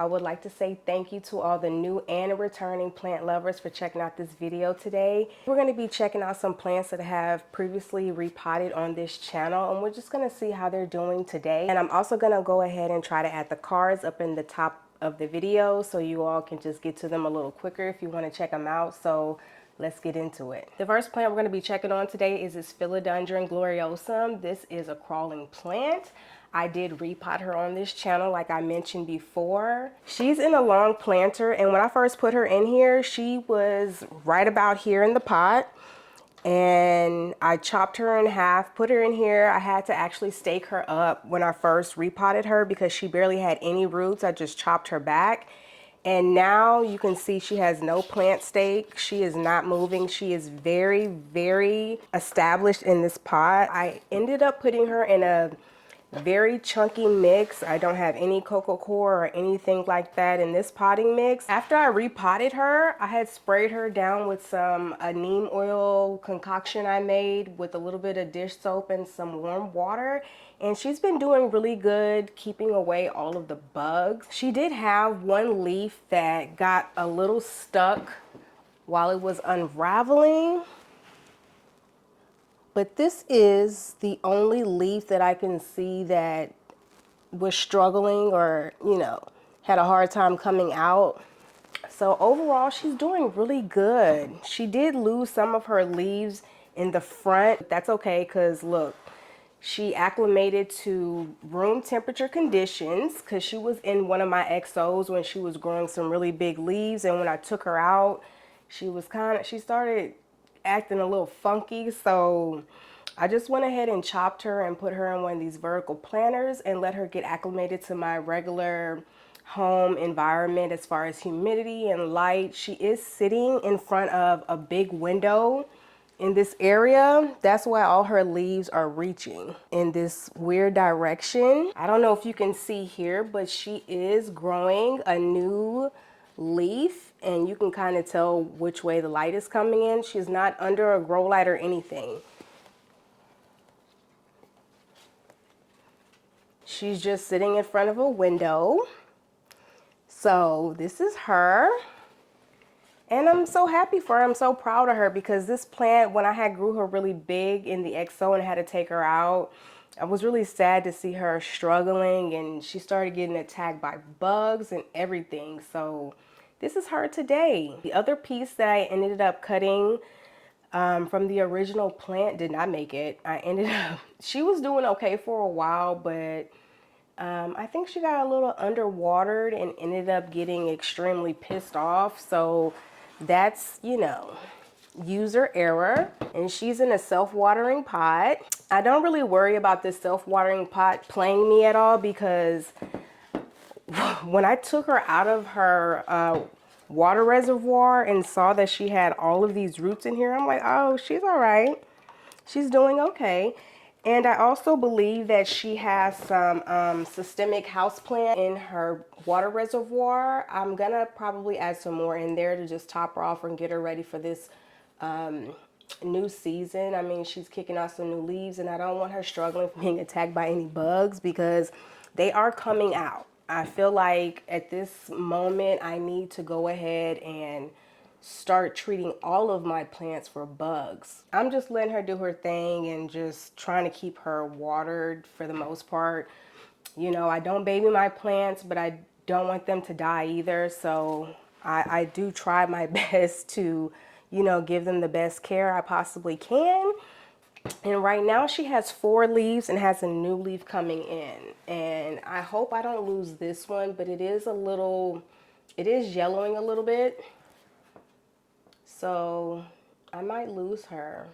I would like to say thank you to all the new and returning plant lovers for checking out this video today. We're going to be checking out some plants that have previously repotted on this channel, and we're just going to see how they're doing today. And I'm also going to go ahead and try to add the cards up in the top of the video so you all can just get to them a little quicker if you want to check them out. So let's get into it. The first plant we're going to be checking on today is this Philodendron Gloriosum. This is a crawling plant. I did repot her on this channel like I mentioned before. She's in a long planter, and when I first put her in here, she was right about here in the pot. And I chopped her in half, put her in here. I had to actually stake her up when I first repotted her because she barely had any roots. I just chopped her back. And now you can see she has no plant stake. She is not moving. She is very, very established in this pot. I ended up putting her in a very chunky mix. I don't have any coco coir or anything like that in this potting mix. After I repotted her, I had sprayed her down with some neem oil concoction I made with a little bit of dish soap and some warm water. And she's been doing really good keeping away all of the bugs. She did have one leaf that got a little stuck while it was unraveling. But this is the only leaf that I can see that was struggling or, you know, had a hard time coming out. So overall, she's doing really good. She did lose some of her leaves in the front. That's okay, because look, she acclimated to room temperature conditions because she was in one of my XOs when she was growing some really big leaves. And when I took her out, she started acting a little funky, so I just went ahead and chopped her and put her in one of these vertical planters and let her get acclimated to my regular home environment as far as humidity and light. She is sitting in front of a big window in this area. That's why all her leaves are reaching in this weird direction. I don't know if you can see here, but she is growing a new leaf, and you can kind of tell which way the light is coming in. She's not under a grow light or anything. She's just sitting in front of a window. So this is her. And I'm so happy for her. I'm so proud of her because this plant, when I had grew her really big in the XO and had to take her out, I was really sad to see her struggling, and she started getting attacked by bugs and everything. So this is her today. The other piece that I ended up cutting from the original plant did not make it. She was doing okay for a while, but I think she got a little underwatered and ended up getting extremely pissed off. So that's, you know, user error. And she's in a self-watering pot. I don't really worry about this self-watering pot playing me at all, because when I took her out of her water reservoir and saw that she had all of these roots in here, I'm like, oh, she's all right. She's doing okay. And I also believe that she has some systemic houseplant in her water reservoir. I'm gonna probably add some more in there to just top her off and get her ready for this new season. I mean, she's kicking out some new leaves, and I don't want her struggling from being attacked by any bugs because they are coming out. I feel like at this moment I need to go ahead and start treating all of my plants for bugs. I'm just letting her do her thing and just trying to keep her watered for the most part. You know, I don't baby my plants, but I don't want them to die either. So I do try my best to, you know, give them the best care I possibly can. And right now she has 4 leaves and has a new leaf coming in. And I hope I don't lose this one, but it is yellowing a little bit. So I might lose her.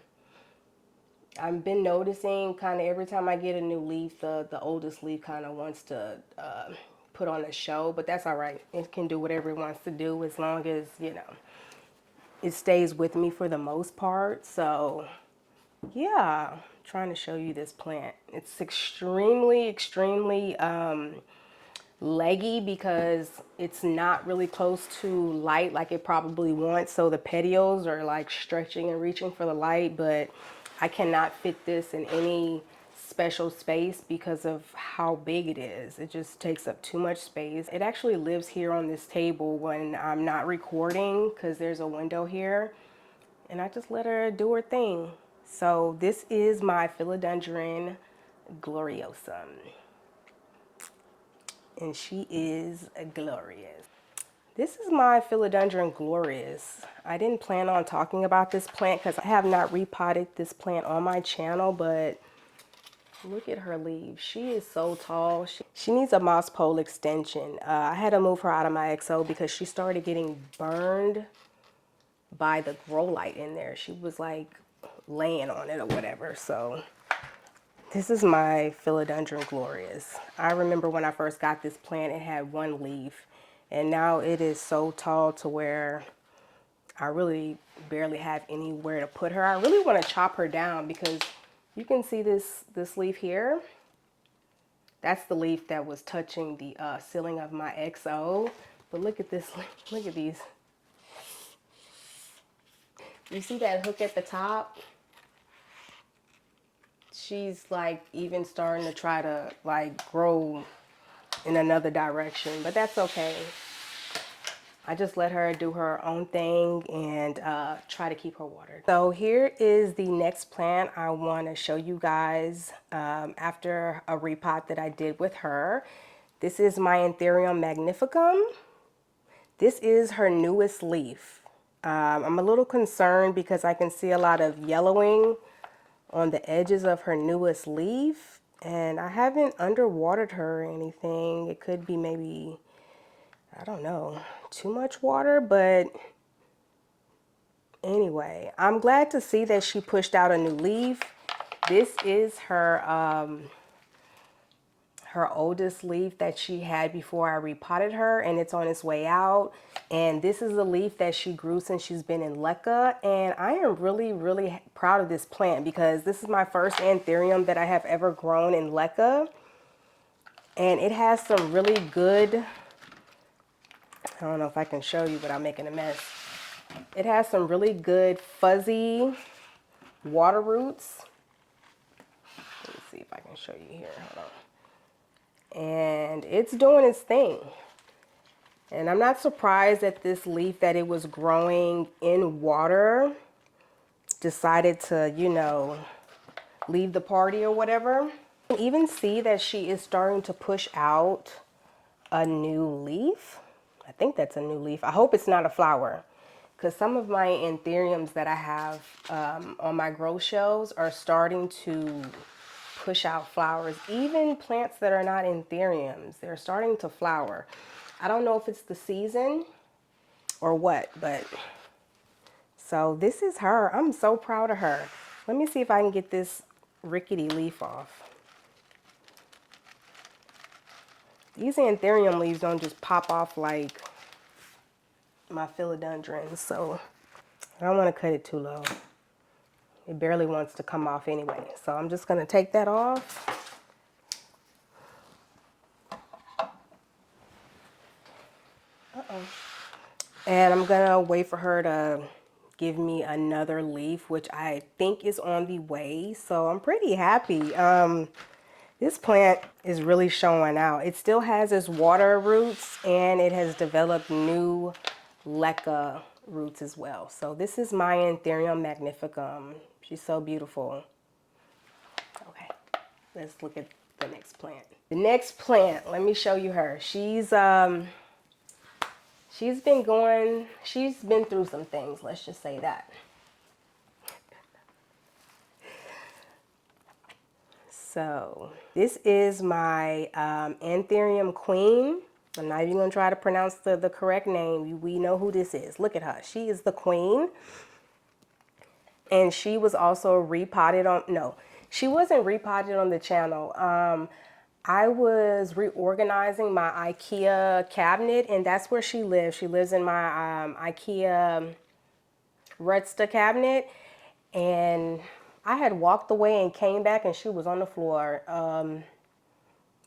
I've been noticing kind of every time I get a new leaf, the oldest leaf kind of wants to put on a show, but that's all right. It can do whatever it wants to do as long as, you know, it stays with me for the most part. So yeah, I'm trying to show you this plant. It's extremely leggy because it's not really close to light like it probably wants. So the petioles are like stretching and reaching for the light, but I cannot fit this in any special space because of how big it is. It just takes up too much space. It actually lives here on this table when I'm not recording because there's a window here, and I just let her do her thing. So this is my Philodendron Gloriosum, and she is glorious. This is my Philodendron glorious. I didn't plan on talking about this plant because I have not repotted this plant on my channel, but look at her leaves. She is so tall. She needs a moss pole extension. I had to move her out of my XO because she started getting burned by the grow light in there. She was like laying on it or whatever. So this is my Philodendron glorious. I remember when I first got this plant, it had one leaf, and now it is so tall to where I really barely have anywhere to put her. I really want to chop her down because you can see this leaf here. That's the leaf that was touching the ceiling of my XO. But look at this, look at these. You see that hook at the top? She's like even starting to try to like grow in another direction, but that's okay. I just let her do her own thing and try to keep her watered. So here is the next plant I want to show you guys after a repot that I did with her. This is my Anthurium magnificum. This is her newest leaf. I'm a little concerned because I can see a lot of yellowing on the edges of her newest leaf, and I haven't underwatered her or anything. It could be maybe, I don't know, too much water, but anyway, I'm glad to see that she pushed out a new leaf. This is her her oldest leaf that she had before I repotted her, and it's on its way out. And this is a leaf that she grew since she's been in LECA, and I am really proud of this plant because this is my first Anthurium that I have ever grown in LECA, and it has some really good, I don't know if I can show you without making a mess. It has some really good fuzzy water roots. Let me see if I can show you here. Hold on. And it's doing its thing. And I'm not surprised that this leaf that it was growing in water decided to, you know, leave the party or whatever. You can even see that she is starting to push out a new leaf. I think that's a new leaf. I hope it's not a flower, because some of my Anthuriums that I have on my grow shelves are starting to push out flowers. Even plants that are not Anthuriums, they're starting to flower. I don't know if it's the season or what, but so this is her. I'm so proud of her. Let me see if I can get this rickety leaf off. These Anthurium leaves don't just pop off like my Philodendrons, so I don't want to cut it too low. It barely wants to come off anyway, so I'm just going to take that off. And I'm going to wait for her to give me another leaf, which I think is on the way, so I'm pretty happy. This plant is really showing out. It still has its water roots, and it has developed new LECA roots as well. So this is my Anthurium magnificum. She's so beautiful. Okay, let's look at the next plant. The next plant, let me show you her. She's been through some things, let's just say that. So this is my Anthurium queen. I'm not even going to try to pronounce the correct name. We know who this is. Look at her. She is the queen. And she was also repotted on, no, she wasn't repotted on the channel. I was reorganizing my IKEA cabinet, and that's where she lives. She lives in my IKEA Redsta cabinet, and I had walked away and came back and she was on the floor.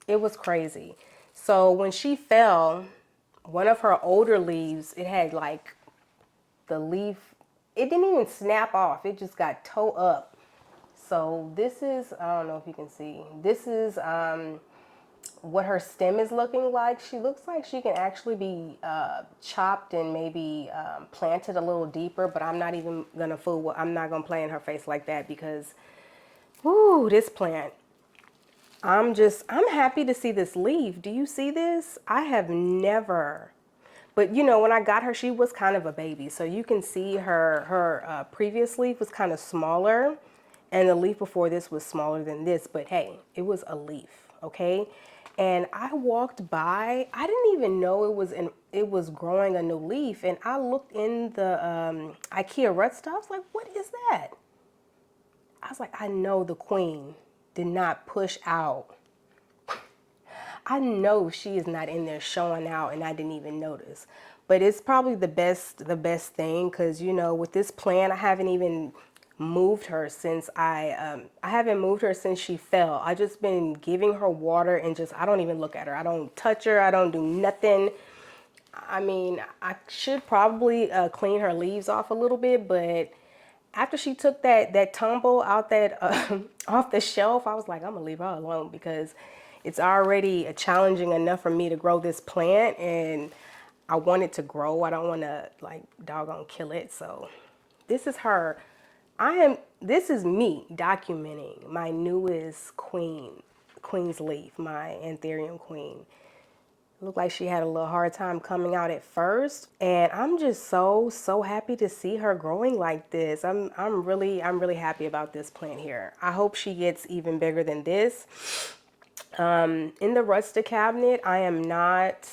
It was crazy. So when she fell, one of her older leaves, it had like the leaf, it didn't even snap off. It just got toe up. So this is, I don't know if you can see, this is what her stem is looking like. She looks like she can actually be chopped and maybe planted a little deeper, but I'm not even gonna I'm not gonna play in her face like that because, whoo, this plant. I'm happy to see this leaf. Do you see this? I have never, but you know, when I got her, she was kind of a baby. So you can see her previous leaf was kind of smaller, and the leaf before this was smaller than this. But hey, it was a leaf, okay? And I walked by. I didn't even know it was growing a new leaf. And I looked in the IKEA rootstock. I was like, what is that? I was like, I know the queen did not push out. I know she is not in there showing out and I didn't even notice. But it's probably the best thing because, you know, with this plant, I haven't even moved her since I haven't moved her since she fell. I just been giving her water and I don't even look at her. I don't touch her. I don't do nothing. I mean, I should probably clean her leaves off a little bit, but after she took that tumble out that off the shelf, I was like, I'm gonna leave her alone because it's already challenging enough for me to grow this plant, and I want it to grow. I don't want to like doggone kill it. So this is her. This is me documenting my newest queen's leaf, my Anthurium queen. Looked like she had a little hard time coming out at first, and I'm just so happy to see her growing like this. I'm really happy about this plant here. I hope she gets even bigger than this. In the rustic cabinet, I am not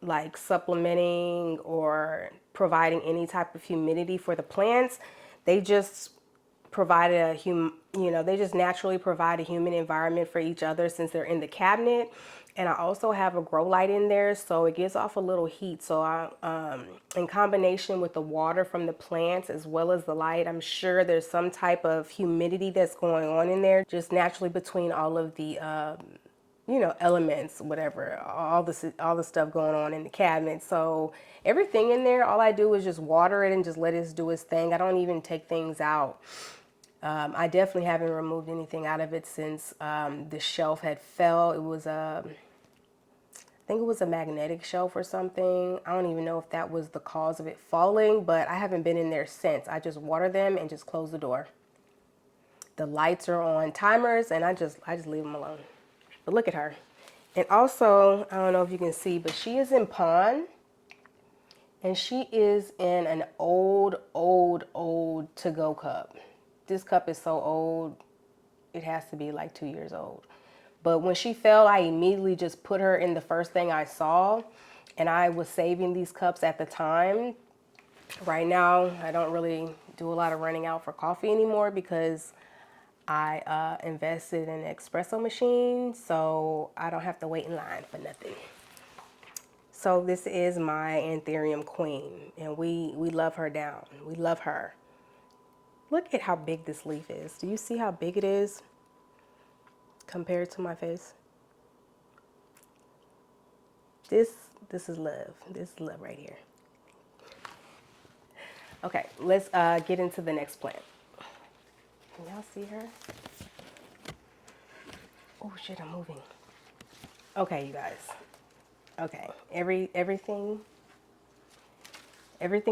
like supplementing or providing any type of humidity for the plants. They just provide they just naturally provide a humid environment for each other since they're in the cabinet. And I also have a grow light in there, so it gives off a little heat. So in combination with the water from the plants as well as the light, I'm sure there's some type of humidity that's going on in there, just naturally between all of the elements, whatever, all the stuff going on in the cabinet. So everything in there, all I do is just water it and just let it do its thing. I don't even take things out. I definitely haven't removed anything out of it since the shelf had fell. It was I think it was a magnetic shelf or something. I don't even know if that was the cause of it falling, but I haven't been in there since. I just water them and just close the door. The lights are on timers and I just leave them alone. But look at her. And also, I don't know if you can see, but she is in pawn. And she is in an old to-go cup. This cup is so old, it has to be like 2 years old. But when she fell, I immediately just put her in the first thing I saw. And I was saving these cups at the time. Right now, I don't really do a lot of running out for coffee anymore because I invested in an espresso machine. So I don't have to wait in line for nothing. So this is my Anthurium queen. And we love her down. We love her. Look at how big this leaf is. Do you see how big it is compared to my face? This is love. This is love right here. Okay, let's get into the next plant. Can y'all see her? Oh shit, I'm moving. Okay, you guys. Okay, everything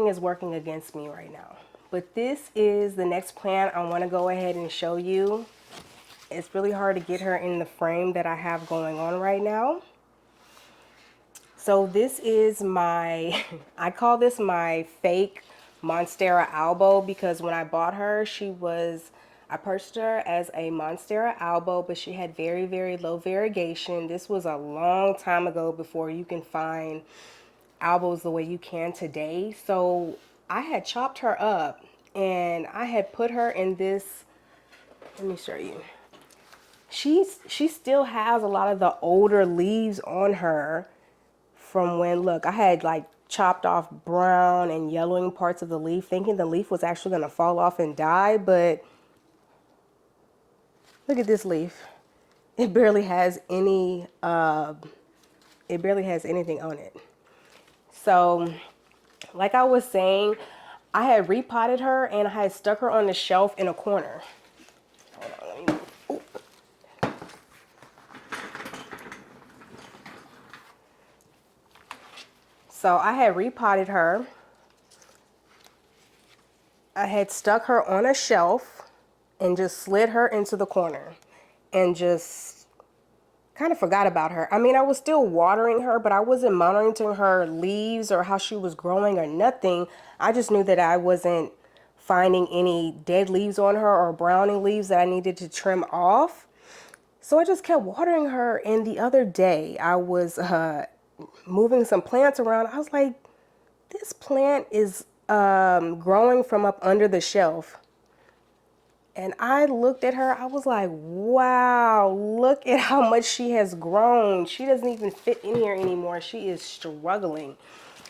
is working against me right now. But this is the next plant I want to go ahead and show you. It's really hard to get her in the frame that I have going on right now. So this is my, I call this my fake Monstera albo because when I bought her, I purchased her as a Monstera albo, but she had very low variegation. This was a long time ago before you can find albos the way you can today. So I had chopped her up and I had put her in this, let me show you. She still has a lot of the older leaves on her from when, look, I had like chopped off brown and yellowing parts of the leaf thinking the leaf was actually going to fall off and die, but look at this leaf. It barely has anything on it. So like I was saying, I had repotted her and I had stuck her on the shelf in a corner. Hold on, let me move. Ooh. So I had repotted her. I had stuck her on a shelf and just slid her into the corner and just kind of forgot about her. I mean, I was still watering her, but I wasn't monitoring her leaves or how she was growing or nothing. I just knew that I wasn't finding any dead leaves on her or browning leaves that I needed to trim off. So I just kept watering her. And the other day I was moving some plants around. I was like, this plant is growing from up under the shelf. And I looked at her, I was like, wow, look at how much she has grown. She doesn't even fit in here anymore. She is struggling.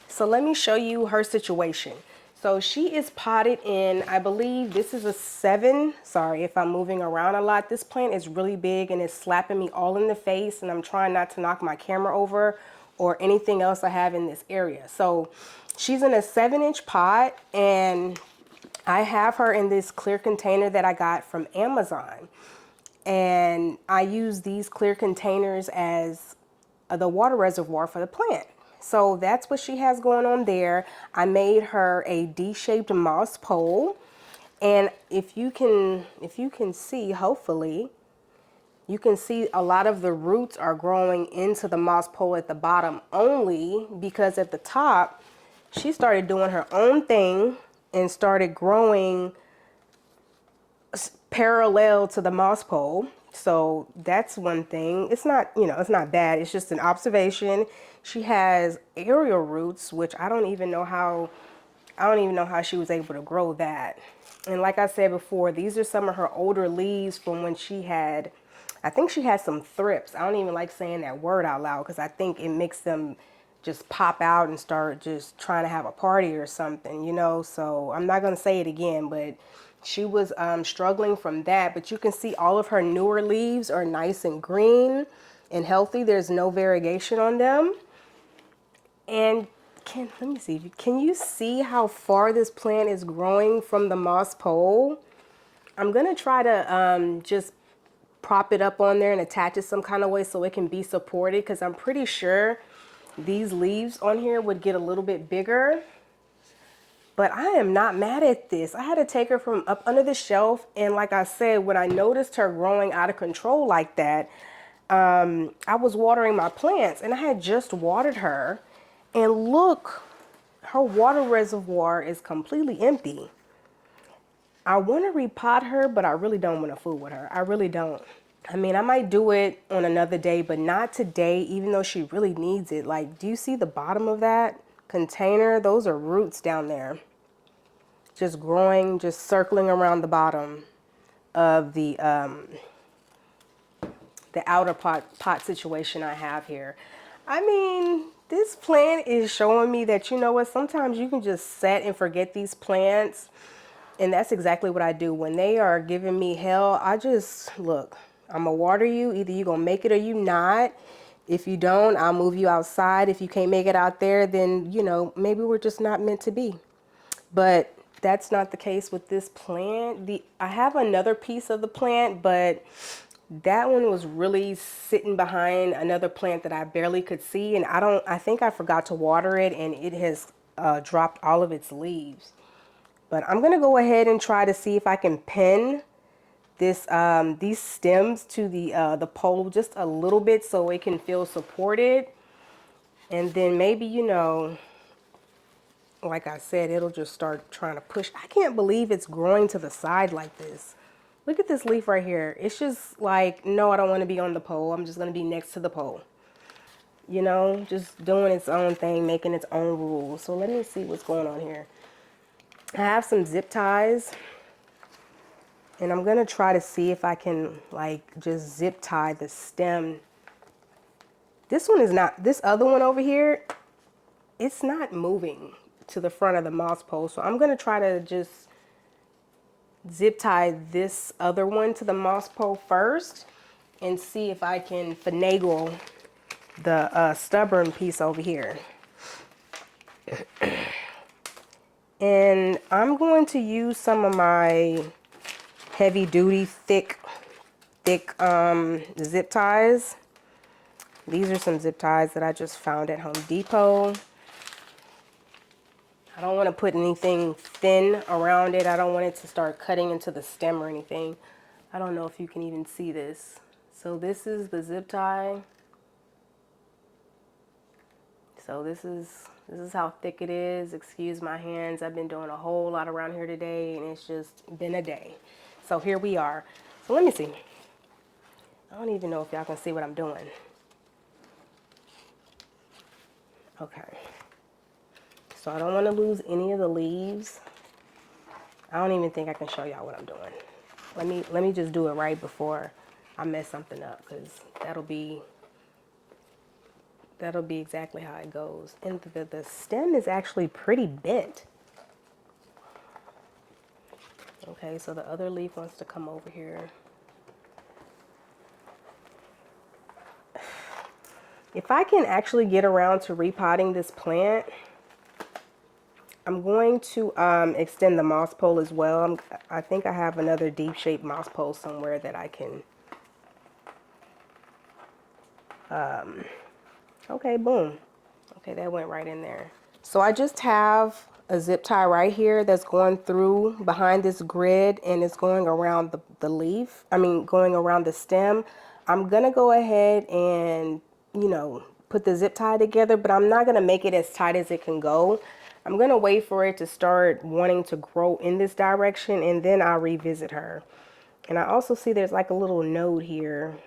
So let me show you her situation. So she is potted in, I believe this is a 7. Sorry if I'm moving around a lot. This plant is really big and it's slapping me all in the face, and I'm trying not to knock my camera over or anything else I have in this area. So she's in a 7-inch pot, and I have her in this clear container that I got from Amazon. And I use these clear containers as the water reservoir for the plant. So that's what she has going on there. I made her a D-shaped moss pole. And if you can see, hopefully, you can see a lot of the roots are growing into the moss pole at the bottom, only because at the top, she started doing her own thing and started growing parallel to the moss pole. So that's one thing. It's not, it's not bad. It's just an observation. She has aerial roots, which I don't even know how she was able to grow that. And like I said before, these are some of her older leaves from when I think she had some thrips. I don't even like saying that word out loud because I think it makes them just pop out and start just trying to have a party or something, So I'm not going to say it again, but she was struggling from that. But you can see all of her newer leaves are nice and green and healthy. There's no variegation on them. And let me see. Can you see how far this plant is growing from the moss pole? I'm going to try to just prop it up on there and attach it some kind of way so it can be supported, because I'm pretty sure these leaves on here would get a little bit bigger. But I am not mad at this. I had to take her from up under the shelf. And like I said, when I noticed her growing out of control like that, I was watering my plants and I had just watered her. And look, her water reservoir is completely empty. I want to repot her, but I really don't want to fool with her. I really don't. I mean, I might do it on another day, but not today, even though she really needs it. Like, do you see the bottom of that container? Those are roots down there. Just growing, just circling around the bottom of the outer pot situation I have here. I mean, this plant is showing me that, you know what, sometimes you can just set and forget these plants. And that's exactly what I do. When they are giving me hell, I just, look, I'm going to water you. Either you're going to make it or you not. If you don't, I'll move you outside. If you can't make it out there, then, maybe we're just not meant to be. But that's not the case with this plant. I have another piece of the plant, but that one was really sitting behind another plant that I barely could see. And I think I forgot to water it, and it has dropped all of its leaves. But I'm going to go ahead and try to see if I can pin these stems to the pole just a little bit so it can feel supported. And then maybe, like I said, it'll just start trying to push. I can't believe it's growing to the side like this. Look at this leaf right here. It's just like, no, I don't want to be on the pole. I'm just going to be next to the pole. Just doing its own thing, making its own rules. So let me see what's going on here. I have some zip ties, and I'm going to try to see if I can just zip tie the stem. This one is not, this other one over here, it's not moving to the front of the moss pole. So I'm going to try to just zip tie this other one to the moss pole first and see if I can finagle the stubborn piece over here. And I'm going to use some of my heavy duty thick zip ties. These are some zip ties that I just found at Home Depot. I don't want to put anything thin around it. I don't want it to start cutting into the stem or anything. I don't know if you can even see this. So this is the zip tie. So this is how thick it is. Excuse my hands. I've been doing a whole lot around here today and it's just been a day. So here we are. So let me see. I don't even know if y'all can see what I'm doing. Okay. So I don't want to lose any of the leaves. I don't even think I can show y'all what I'm doing. Let me just do it right before I mess something up, because that'll be exactly how it goes. And the stem is actually pretty bent. Okay, so the other leaf wants to come over here. If I can actually get around to repotting this plant, I'm going to extend the moss pole as well. I think I have another deep shaped moss pole somewhere that I can. Okay, boom. Okay, that went right in there. So I just have a zip tie right here that's going through behind this grid, and it's going around the leaf. I mean, going around the stem. I'm gonna go ahead and, you know, put the zip tie together, but I'm not gonna make it as tight as it can go. I'm gonna wait for it to start wanting to grow in this direction, and then I'll revisit her. And I also see there's like a little node here.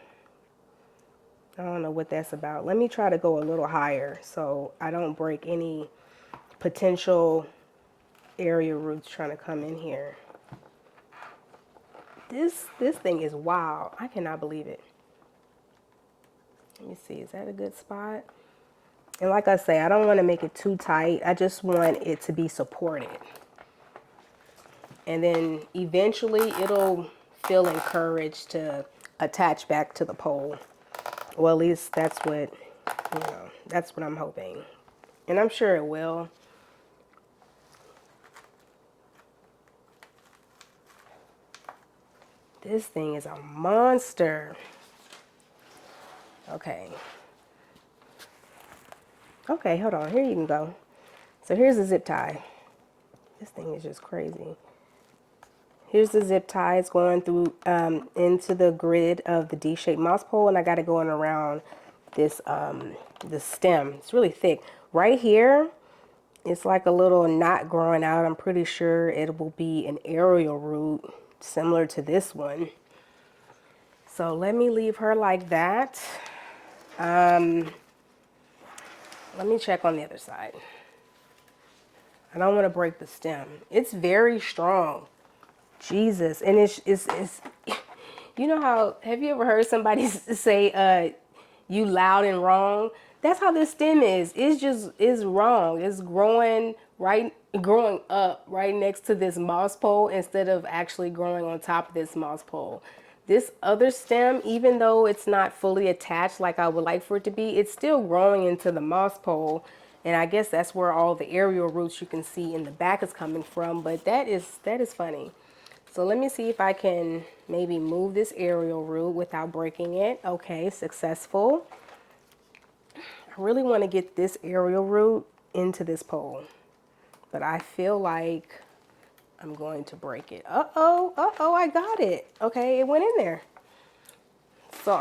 I don't know what that's about. Let me try to go a little higher so I don't break any potential area roots trying to come in here. This thing is wild. I cannot believe it. Let me see. Is that a good spot? And like I say, I don't want to make it too tight. I just want it to be supported. And then eventually it'll feel encouraged to attach back to the pole. Well, at least that's what, you know, that's what I'm hoping. And I'm sure it will. This thing is a monster. Okay. Okay, hold on. Here you can go. So here's the zip tie. This thing is just crazy. Here's the zip tie. It's going through into the grid of the D-shaped moss pole, and I got it going around this the stem. It's really thick. Right here, it's like a little knot growing out. I'm pretty sure it will be an aerial root similar to this one. So let me leave her like that. Let me check on the other side. I don't want to break the stem. It's very strong. Jesus. And it's you know how, have you ever heard somebody say, you loud and wrong? That's how this stem is. It's wrong. It's growing up right next to this moss pole instead of actually growing on top of this moss pole. This other stem, even though it's not fully attached like I would like for it to be, it's still growing into the moss pole. And I guess that's where all the aerial roots you can see in the back is coming from. But that is funny. So let me see if I can maybe move this aerial root without breaking it. Okay, successful. I really want to get this aerial root into this pole, but I feel like I'm going to break it. Uh-oh, I got it. Okay, it went in there. So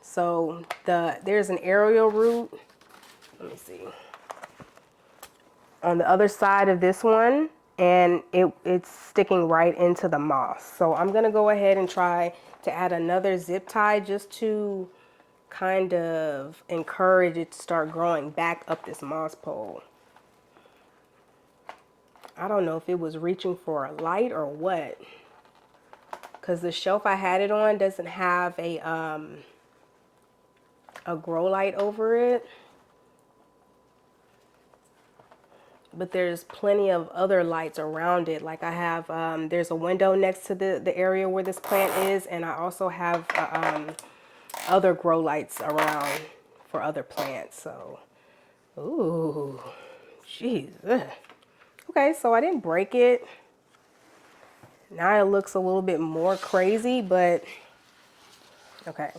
so there's an aerial root. Let me see. On the other side of this one, and it's sticking right into the moss. So I'm gonna go ahead and try to add another zip tie just to kind of encourage it to start growing back up this moss pole. I don't know if it was reaching for a light or what, because the shelf I had it on doesn't have a grow light over it. But there's plenty of other lights around it. Like I have, there's a window next to the area where this plant is, and I also have other grow lights around for other plants. So Ooh, jeez. Ugh. Okay, so I didn't break it. Now it looks a little bit more crazy, but okay.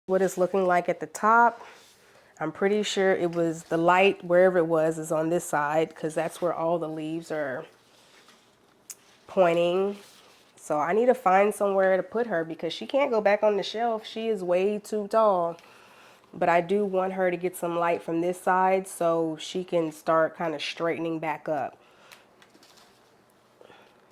What it's looking like at the top, I'm pretty sure it was the light, wherever it was, is on this side because that's where all the leaves are pointing. So I need to find somewhere to put her because she can't go back on the shelf. She is way too tall. But I do want her to get some light from this side so she can start kind of straightening back up.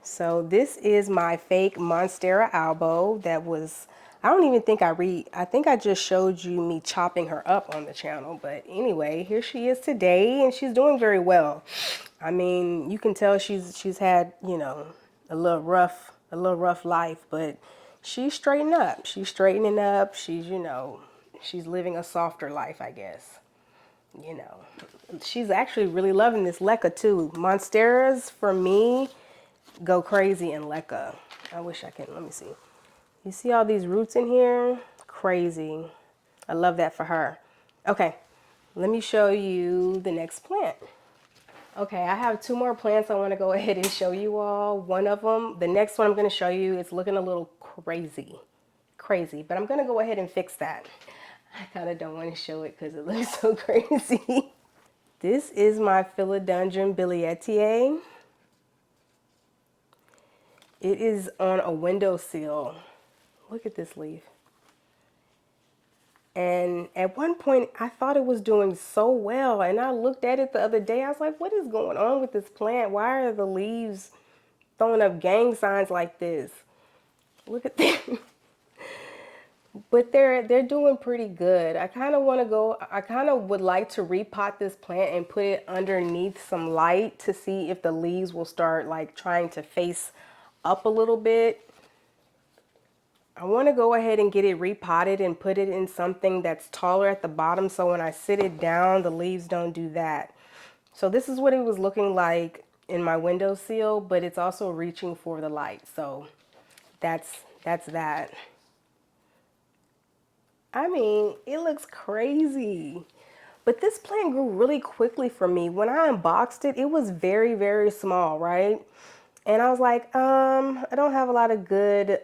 So this is my fake Monstera albo that was, I don't even think I think I just showed you me chopping her up on the channel. But anyway, here she is today and she's doing very well. I mean, you can tell she's had, you know, a little rough life, but she's straightening up. She's straightening up. She's, you know, she's living a softer life, I guess. You know, she's actually really loving this leca too. Monsteras for me go crazy in leca. I wish I can, let me see. You see all these roots in here? Crazy. I love that for her. Okay, let me show you the next plant. Okay, I have two more plants I want to go ahead and show you all. One of them, the next one I'm going to show you, is looking a little crazy, but I'm going to go ahead and fix that. I kind of don't want to show it because it looks so crazy. This is my Philodendron billietiae. It is on a windowsill. Look at this leaf. And at one point, I thought it was doing so well. And I looked at it the other day. I was like, what is going on with this plant? Why are the leaves throwing up gang signs like this? Look at them. But they're doing pretty good. I kind of would like to repot this plant and put it underneath some light to see if the leaves will start like trying to face up a little bit. I want to go ahead and get it repotted and put it in something that's taller at the bottom so when I sit it down, the leaves don't do that. So this is what it was looking like in my windowsill, but it's also reaching for the light. So that's that. I mean, it looks crazy. But this plant grew really quickly for me. When I unboxed it, it was very, very small, right? And I was like, I don't have a lot of good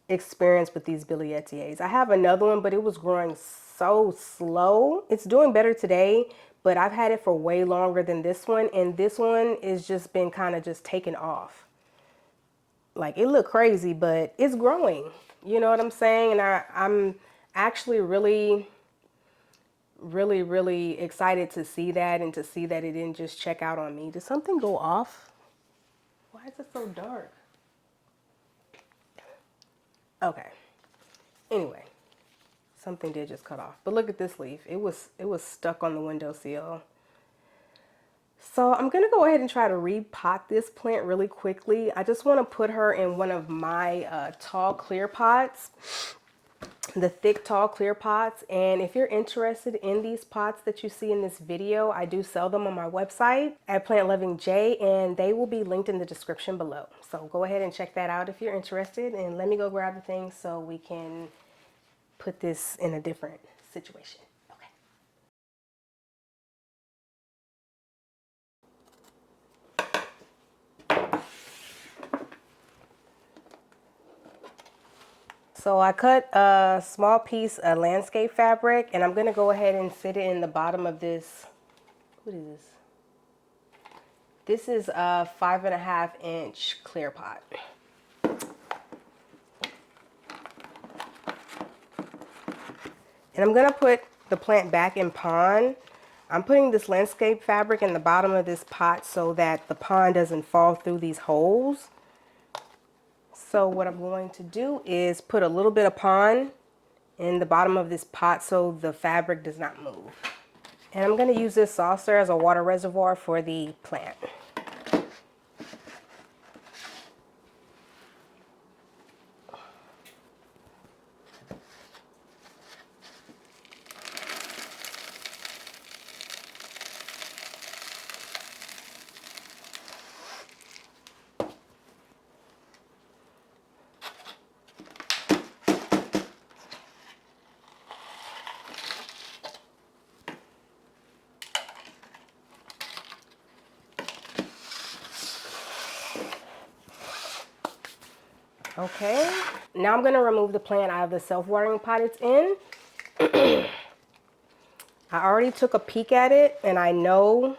experience with these billietiaes. I have another one, but it was growing so slow. It's doing better today, but I've had it for way longer than this one, and this one is just been kind of just taken off. Like it looked crazy, but it's growing. You know what I'm saying? And I'm actually really excited to see that and to see that it didn't just check out on me. Did something go off? Why is it so dark? Okay. Anyway, something did just cut off. But look at this leaf. It was stuck on the windowsill. So I'm going to go ahead and try to repot this plant really quickly. I just want to put her in one of my tall clear pots, the thick tall clear pots. And if you're interested in these pots that you see in this video, I do sell them on my website at Plant Loving J, and they will be linked in the description below. So go ahead and check that out if you're interested, and let me go grab the things so we can put this in a different situation. So I cut a small piece of landscape fabric and I'm gonna go ahead and sit it in the bottom of this. What is this? This is a 5.5 inch clear pot. And I'm gonna put the plant back in pond. I'm putting this landscape fabric in the bottom of this pot so that the pond doesn't fall through these holes. So what I'm going to do is put a little bit of pond in the bottom of this pot so the fabric does not move. And I'm going to use this saucer as a water reservoir for the plant. Okay, now I'm gonna remove the plant out of the self-watering pot it's in. I already took a peek at it and I know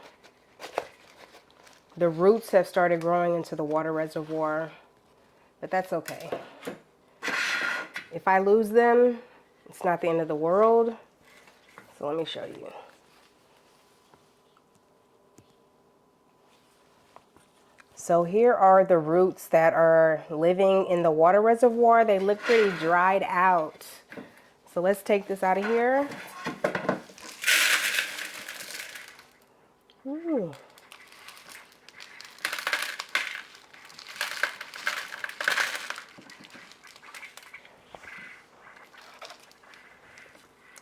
the roots have started growing into the water reservoir, but that's okay. If I lose them, it's not the end of the world. So let me show you. So here are the roots that are living in the water reservoir. They look pretty dried out. So let's take this out of here. Ooh.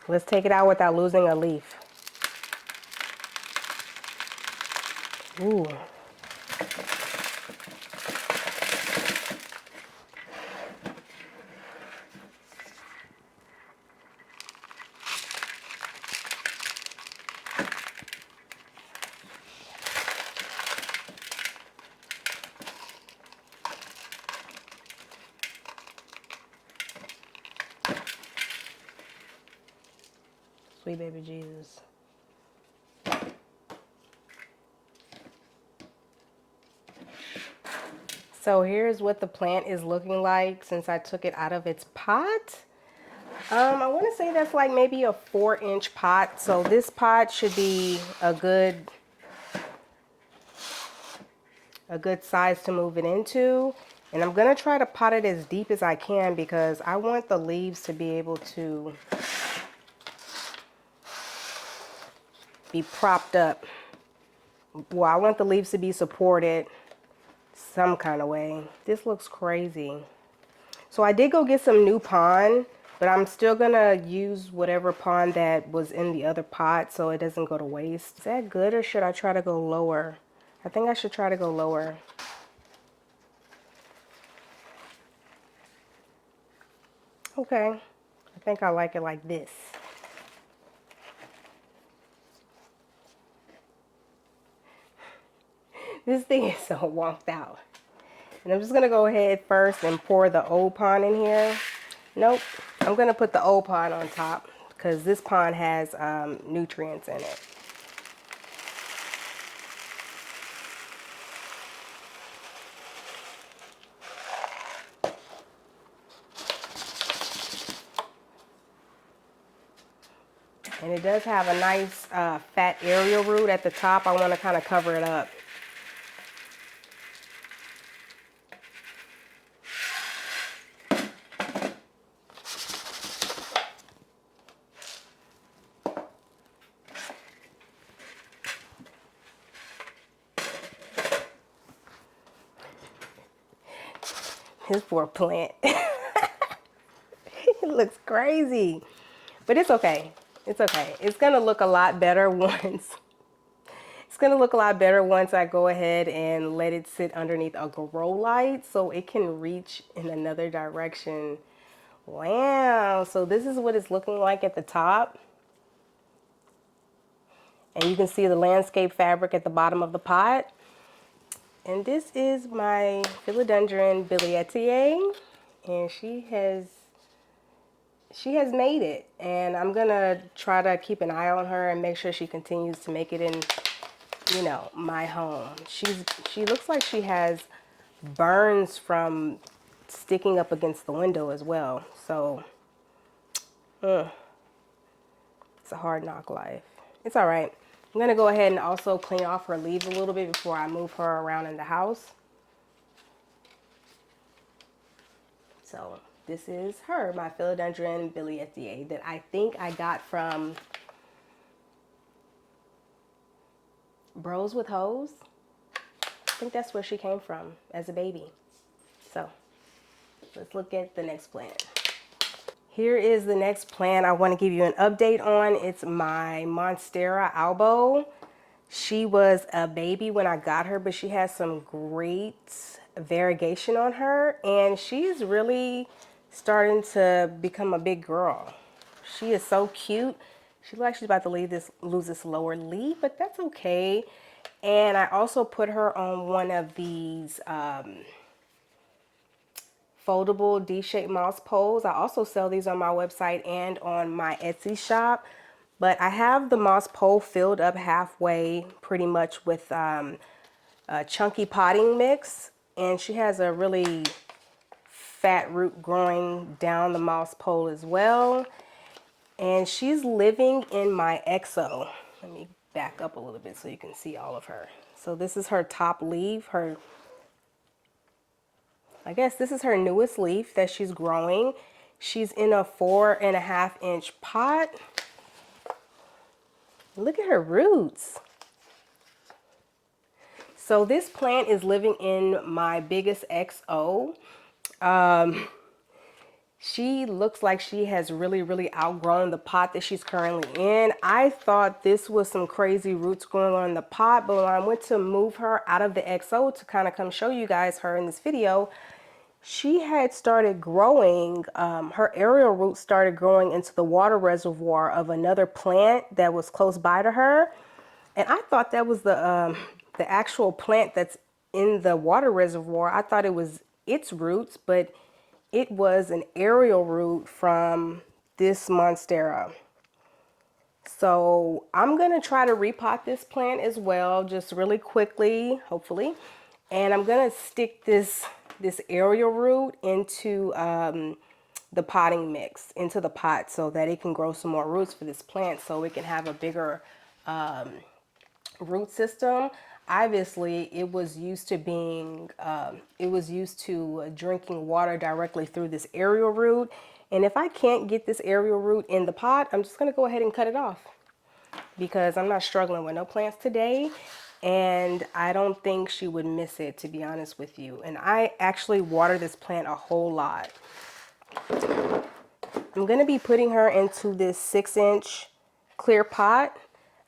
Let's take it out without losing a leaf. Ooh. Sweet baby Jesus. So here's what the plant is looking like since I took it out of its pot. I want to say that's like maybe a 4-inch pot. So this pot should be a good size to move it into. And I'm going to try to pot it as deep as I can because I want the leaves to be able to be propped up. Well, I want the leaves to be supported some kind of way. This looks crazy. So I did go get some new pond, but I'm still gonna use whatever pond that was in the other pot so it doesn't go to waste. Is that good or should I try to go lower? I think I should try to go lower. Okay, I think I like it like this. This thing is so wonked out. And I'm just gonna go ahead first and pour the old pond in here. Nope, I'm gonna put the old pond on top because this pond has nutrients in it. And it does have a nice fat aerial root at the top. I want to kind of cover it up. This poor plant. It looks crazy. But it's okay. It's okay. It's going to look a lot better once. It's going to look a lot better once I go ahead and let it sit underneath a grow light so it can reach in another direction. Wow. So this is what it's looking like at the top. And you can see the landscape fabric at the bottom of the pot. And this is my Philodendron billietiae. And she has made it, and I'm gonna try to keep an eye on her and make sure she continues to make it in, you know, my home. She looks like she has burns from sticking up against the window as well. So it's a hard knock life. It's all right. I'm gonna go ahead and also clean off her leaves a little bit before I move her around in the house. So this is her, my Philodendron billietiae that I think I got from Bros with Hoes. I think that's where she came from as a baby. So let's look at the next plant. Here is the next plant I want to give you an update on. It's my Monstera albo. She was a baby when I got her, but she has some great variegation on her, and she's really starting to become a big girl. She is so cute. She looks like she's about to lose this lower leaf, but that's okay. And I also put her on one of these foldable D-shaped moss poles. I also sell these on my website and on my Etsy shop. But I have the moss pole filled up halfway pretty much with a chunky potting mix. And she has a really fat root growing down the moss pole as well. And she's living in my XO. Let me back up a little bit so you can see all of her. So this is her top leaf, I guess this is her newest leaf that she's growing. She's in a 4.5-inch pot. Look at her roots. So this plant is living in my biggest XO. She looks like she has really outgrown the pot that she's currently in. I thought this was some crazy roots going on in the pot, but when I went to move her out of the XO to kind of come show you guys her in this video, she had started growing, her aerial roots started growing into the water reservoir of another plant that was close by to her. And I thought that was the actual plant that's in the water reservoir. I thought it was its roots, but it was an aerial root from this Monstera. So I'm going to try to repot this plant as well, just really quickly, hopefully. And I'm going to stick this aerial root into the potting mix, into the pot, so that it can grow some more roots for this plant so it can have a bigger root system. Obviously, it was used to drinking water directly through this aerial root. And if I can't get this aerial root in the pot, I'm just going to go ahead and cut it off, because I'm not struggling with no plants today. And I don't think she would miss it, to be honest with you. And I actually water this plant a whole lot. I'm going to be putting her into this 6-inch clear pot.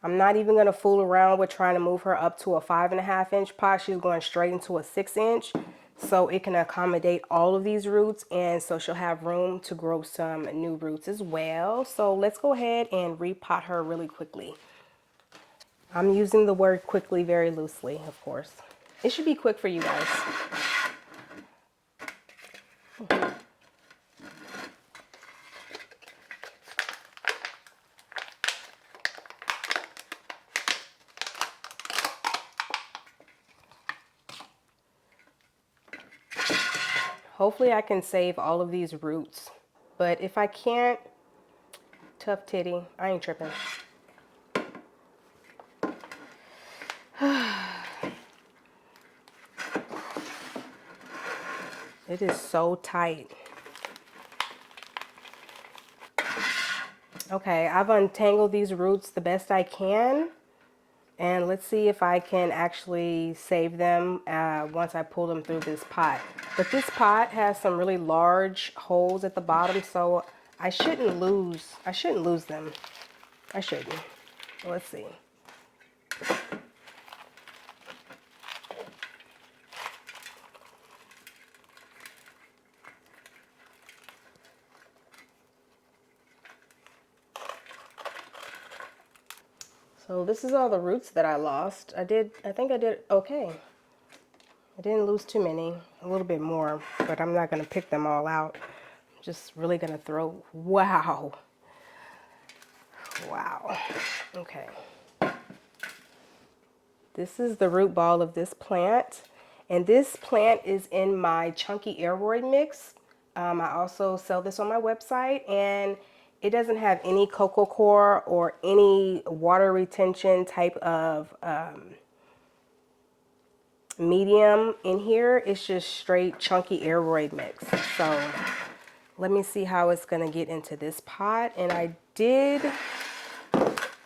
I'm not even going to fool around with trying to move her up to a 5.5-inch pot. She's going straight into a 6-inch, so it can accommodate all of these roots, and so she'll have room to grow some new roots as well. So let's go ahead and repot her really quickly. I'm using the word quickly very loosely, of course. It should be quick for you guys. Hopefully I can save all of these roots, but if I can't, tough titty, I ain't tripping. It is so tight. Okay, I've untangled these roots the best I can, and let's see if I can actually save them once I pull them through this pot. But this pot has some really large holes at the bottom, so I shouldn't lose them. I shouldn't. Let's see. So this is all the roots that I lost. I think I did okay. I didn't lose too many, a little bit more, but I'm not gonna pick them all out. I'm just really gonna throw, wow. Wow, okay. This is the root ball of this plant, and this plant is in my chunky aeroid mix. I also sell this on my website, and it doesn't have any coco coir or any water retention type of medium in here. It's just straight chunky aeroid mix. So let me see how it's gonna get into this pot. And I did,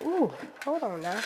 ooh, hold on now.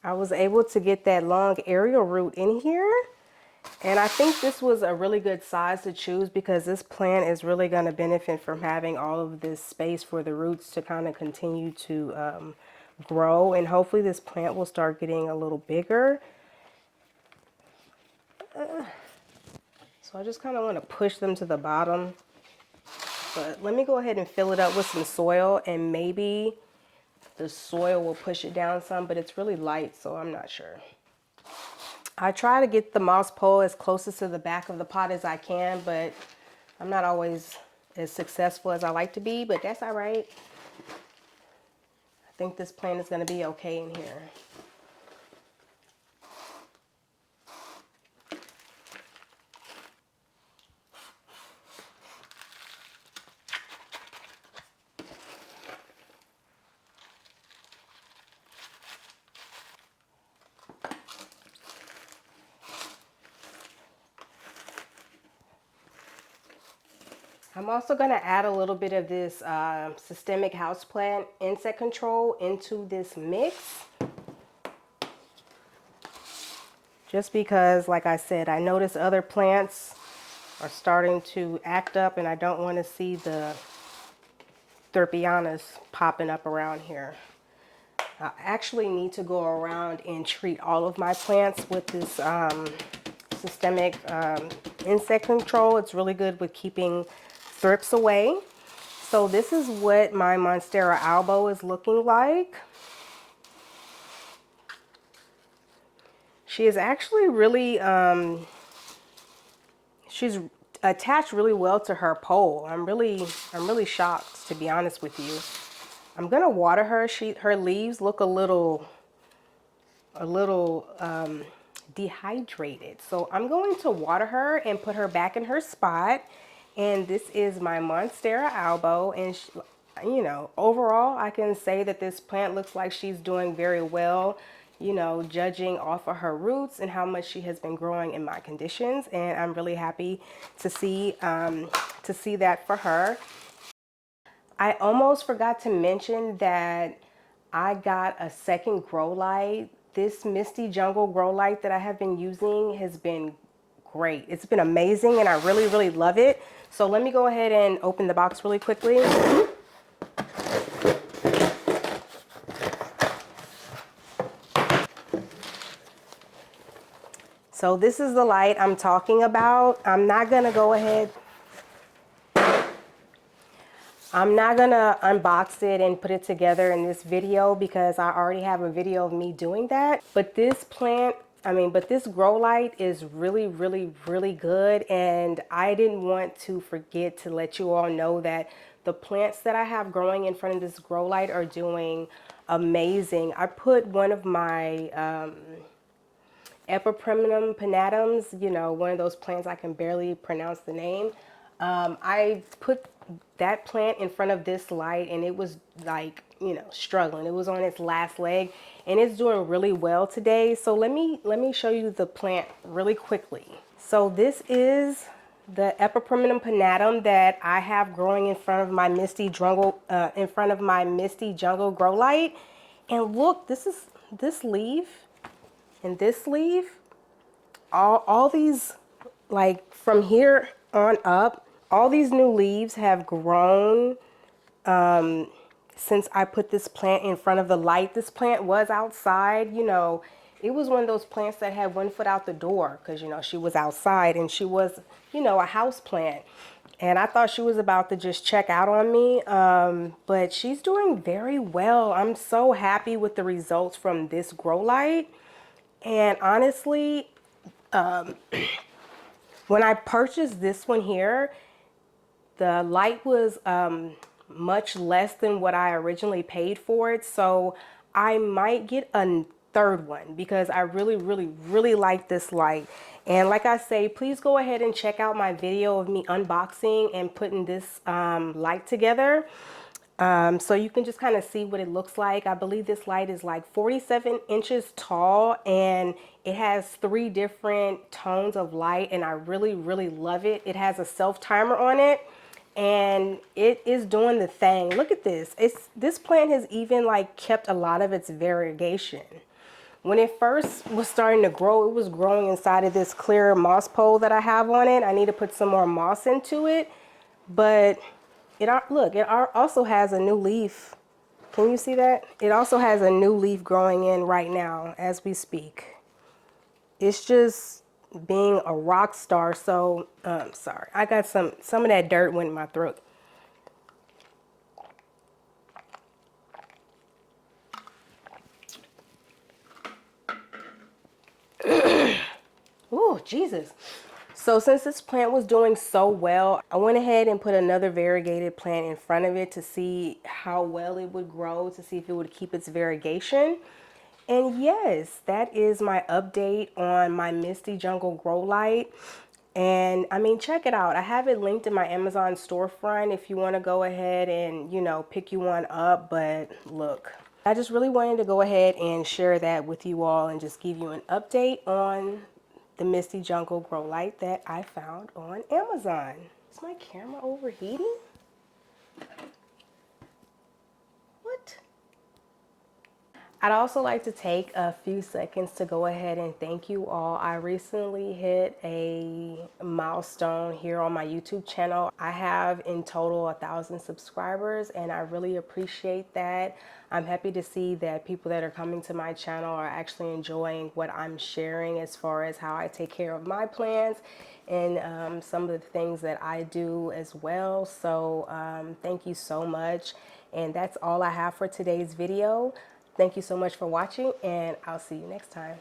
I was able to get that long aerial root in here, And I think this was a really good size to choose because this plant is really going to benefit from having all of this space for the roots to kind of continue to grow. And hopefully this plant will start getting a little bigger. So I just kind of want to push them to the bottom. But let me go ahead and fill it up with some soil, and maybe the soil will push it down some, but it's really light, so I'm not sure. I try to get the moss pole as closest to the back of the pot as I can, but I'm not always as successful as I like to be, but that's all right. I think this plant is going to be okay in here. I'm also going to add a little bit of this systemic houseplant insect control into this mix. Just because, like I said, I notice other plants are starting to act up and I don't want to see the Thurpianas popping up around here. I actually need to go around and treat all of my plants with this systemic insect control. It's really good with keeping thrips away. So this is what my Monstera albo is looking like. She is actually really, she's attached really well to her pole. I'm really shocked, to be honest with you. I'm gonna water her. Her leaves look a little dehydrated. So I'm going to water her and put her back in her spot. And this is my Monstera albo, and she, you know, overall I can say that this plant looks like she's doing very well, you know, judging off of her roots and how much she has been growing in my conditions. And I'm really happy to see that for her. I almost forgot to mention that I got a second grow light. This Misty Jungle grow light that I have been using has been great. It's been amazing and I really love it. So let me go ahead and open the box really quickly. So this is the light I'm talking about. I'm not gonna unbox it and put it together in this video because I already have a video of me doing that. But this this grow light is really good, and I didn't want to forget to let you all know that the plants that I have growing in front of this grow light are doing amazing. I put one of my Epiprenum pinnatums, you know, one of those plants I can barely pronounce the name. I put that plant in front of this light and it was like, you know, struggling. It was on its last leg and it's doing really well today. So let me show you the plant really quickly. So this is the Epiprenum pinnatum that I have growing in front of my Misty Jungle grow light. And look, this leaf and this leaf, all these, like from here on up, all these new leaves have grown since I put this plant in front of the light. This plant was outside, you know, it was one of those plants that had one foot out the door because, you know, she was outside and she was, you know, a house plant. And I thought she was about to just check out on me, but she's doing very well. I'm so happy with the results from this grow light. And honestly, when I purchased this one here, the light was much less than what I originally paid for it. So I might get a third one because I really like this light. And like I say, please go ahead and check out my video of me unboxing and putting this light together. So you can just kind of see what it looks like. I believe this light is like 47 inches tall and it has 3 different tones of light, and I really love it. It has a self timer on it and it is doing the thing. Look at this. This plant has even like kept a lot of its variegation. When it first was starting to grow, it was growing inside of this clear moss pole that I have on it. I need to put some more moss into it, but look, it also has a new leaf. Can you see that? It also has a new leaf growing in right now as we speak. It's just being a rock star. So, sorry, I got some of that dirt went in my throat. Oh, Jesus. So since this plant was doing so well, I went ahead and put another variegated plant in front of it to see how well it would grow, to see if it would keep its variegation. And yes, that is my update on my Misty Jungle Grow Light. And I mean, check it out. I have it linked in my Amazon storefront if you want to go ahead and, you know, pick you one up. But look, I just really wanted to go ahead and share that with you all and just give you an update on the Misty Jungle Grow Light that I found on Amazon. Is my camera overheating? What? I'd also like to take a few seconds to go ahead and thank you all. I recently hit a milestone here on my YouTube channel. I have in total 1,000 subscribers, and I really appreciate that. I'm happy to see that people that are coming to my channel are actually enjoying what I'm sharing as far as how I take care of my plants and some of the things that I do as well. So thank you so much. And that's all I have for today's video. Thank you so much for watching, and I'll see you next time.